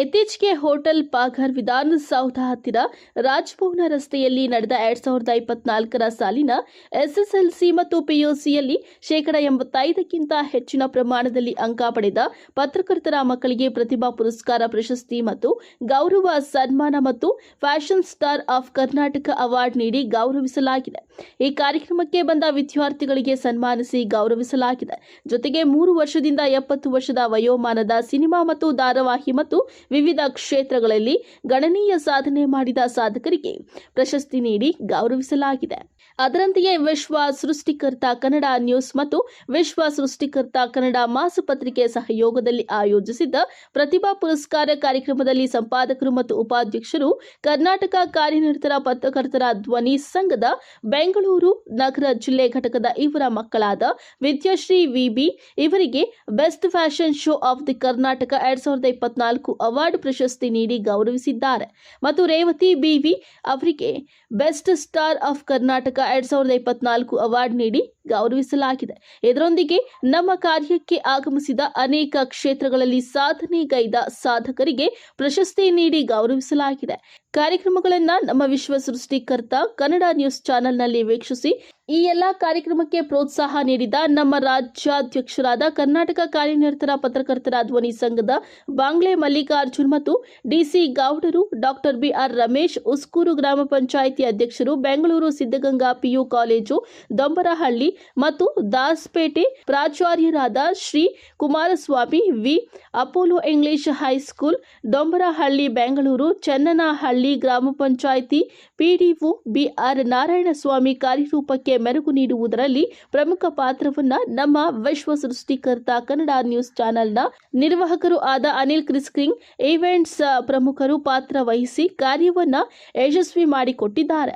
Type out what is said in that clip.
ಇತ್ತೀಚೆಗೆ ಹೋಟೆಲ್ ಪಾಘರ್ ವಿಧಾನಸೌಧ ಹತ್ತಿರ ರಾಜಭವನ ರಸ್ತೆಯಲ್ಲಿ ನಡೆದ 2024ರ ಸಾಲಿನ ಎಸ್ಎಸ್ಎಲ್ಸಿ ಮತ್ತು ಪಿಯುಸಿಯಲ್ಲಿ 85ಕ್ಕಿಂತ ಹೆಚ್ಚಿನ ಪ್ರಮಾಣದಲ್ಲಿ ಅಂಕ ಪಡೆದ ಪತ್ರಕರ್ತರ ಮಕ್ಕಳಿಗೆ ಪ್ರತಿಭಾ ಪುರಸ್ಕಾರ ಪ್ರಶಸ್ತಿ ಮತ್ತು ಗೌರವ ಸನ್ಮಾನ ಮತ್ತು fashion star of Karnataka award ನೀಡಿ ಗೌರವಿಸಲಾಗಿದೆ. ಈ ಕಾರ್ಯಕ್ರಮಕ್ಕೆ ಬಂದ ವಿದ್ಯಾರ್ಥಿಗಳಿಗೆ ಸನ್ಮಾನಿಸಿ ಗೌರವಿಸಲಾಗಿದೆ. ಜೊತೆಗೆ 3 ವರ್ಷದಿಂದ 70 ವರ್ಷದ ವಯೋಮಾನದ ಸಿನಿಮಾ ಮತ್ತು ಧಾರಾವಾಹಿ ಮತ್ತು ವಿವಿಧ ಕ್ಷೇತ್ರಗಳಲ್ಲಿ ಗಣನೀಯ ಸಾಧನೆ ಮಾಡಿದ ಸಾಧಕರಿಗೆ ಪ್ರಶಸ್ತಿ ನೀಡಿ ಗೌರವಿಸಲಾಗಿದೆ. ಅದರಂತೆಯೇ ವಿಶ್ವ ಸೃಷ್ಟಿಕರ್ತ ಕನ್ನಡ ನ್ಯೂಸ್ ಮತ್ತು ವಿಶ್ವ ಸೃಷ್ಟಿಕರ್ತ ಕನ್ನಡ ಮಾಸಪತ್ರಿಕೆ ಸಹಯೋಗದಲ್ಲಿ ಆಯೋಜಿಸಿದ್ದ ಪ್ರತಿಭಾ ಪುರಸ್ಕಾರ ಕಾರ್ಯಕ್ರಮದಲ್ಲಿ ಸಂಪಾದಕರು ಮತ್ತು ಉಪಾಧ್ಯಕ್ಷರು ಕರ್ನಾಟಕ ಕಾರ್ಯನಿರತರ ಪತ್ರಕರ್ತರ ಧ್ವನಿ ಸಂಘದ ಬೆಂಗಳೂರು ನಗರ ಜಿಲ್ಲೆ ಘಟಕದ ಇವರ ಮಕ್ಕಳಾದ ವಿದ್ಯಾಶ್ರೀ ವಿಬಿ ಇವರಿಗೆ best fashion show of the Karnataka 2024 award ಪ್ರಶಸ್ತಿ ನೀಡಿ ಗೌರವಿಸಿದ್ದಾರೆ ಮತ್ತು ರೇವತಿ ಬಿವಿ ಅವರಿಗೆ best star of Karnataka 2024 award ನೀಡಿ ಗೌರವಿಸಲಾಗಿದೆ. ಇದರೊಂದಿಗೆ ನಮ್ಮ ಕಾರ್ಯಕ್ಕೆ ಆಗಮಿಸಿದ ಅನೇಕ ಕ್ಷೇತ್ರಗಳಲ್ಲಿ ಸಾಧನೆಗೈದ ಸಾಧಕರಿಗೆ ಪ್ರಶಸ್ತಿ ನೀಡಿ ಗೌರವಿಸಲಾಗಿದೆ. ಕಾರ್ಯಕ್ರಮಗಳನ್ನು ನಮ್ಮ ವಿಶ್ವ ಸೃಷ್ಟಿಕರ್ತ ಕನ್ನಡ ನ್ಯೂಸ್ ಚಾನೆಲ್ನಲ್ಲಿ ವೀಕ್ಷಿಸಿ ಈ ಎಲ್ಲಾ ಕಾರ್ಯಕ್ರಮಕ್ಕೆ ಪ್ರೋತ್ಸಾಹ ನೀಡಿದ ನಮ್ಮ ರಾಜ್ಯಾಧ್ಯಕ್ಷರಾದ ಕರ್ನಾಟಕ ಕಾರ್ಯನಿರತರ ಪತ್ರಕರ್ತರ ಧ್ವನಿ ಸಂಘದ ಬಾಂಗ್ಲೆ ಮಲ್ಲಿಕಾರ್ಜುನ್ ಮತ್ತು ಡಿಸಿ ಗೌಡರು, ಡಾಕ್ಟರ್ ಬಿಆರ್ ರಮೇಶ್, ಉಸ್ಕೂರು ಗ್ರಾಮ ಪಂಚಾಯಿತಿ ಅಧ್ಯಕ್ಷರು, ಬೆಂಗಳೂರು ಸಿದ್ಧಗಂಗಾ ಪಿಯು ಕಾಲೇಜು ದೊಂಬರಹಳ್ಳಿ ಮತ್ತು ದಾಸಪೇಟೆ ಪ್ರಾಚಾರ್ಯರಾದ Shri Kumaraswamy V, Apollo English high school Dombarahalli Bengaluru, Channanahalli ಗ್ರಾಮ ಪಂಚಾಯಿತಿ ಪಿಡಿಒ ಬಿಆರ್ ನಾರಾಯಣಸ್ವಾಮಿ ಕಾರ್ಯರೂಪಕ್ಕೆ ಮೆರುಗು ನೀಡುವುದರಲ್ಲಿ ಪ್ರಮುಖ ಪಾತ್ರವನ್ನ ನಮ್ಮ ವಿಶ್ವ ಸೃಷ್ಟಿಕರ್ತ ಕನ್ನಡ ನ್ಯೂಸ್ ಚಾನೆಲ್ನ ನಿರ್ವಾಹಕರು ಆದ ಅನಿಲ್ ಕ್ರಿಸ್ಕಿಂಗ್ ಈವೆಂಟ್ಸ್ ಪ್ರಮುಖರು ಪಾತ್ರ ವಹಿಸಿ ಕಾರ್ಯವನ್ನ ಯಶಸ್ವಿ ಮಾಡಿಕೊಟ್ಟಿದ್ದಾರೆ.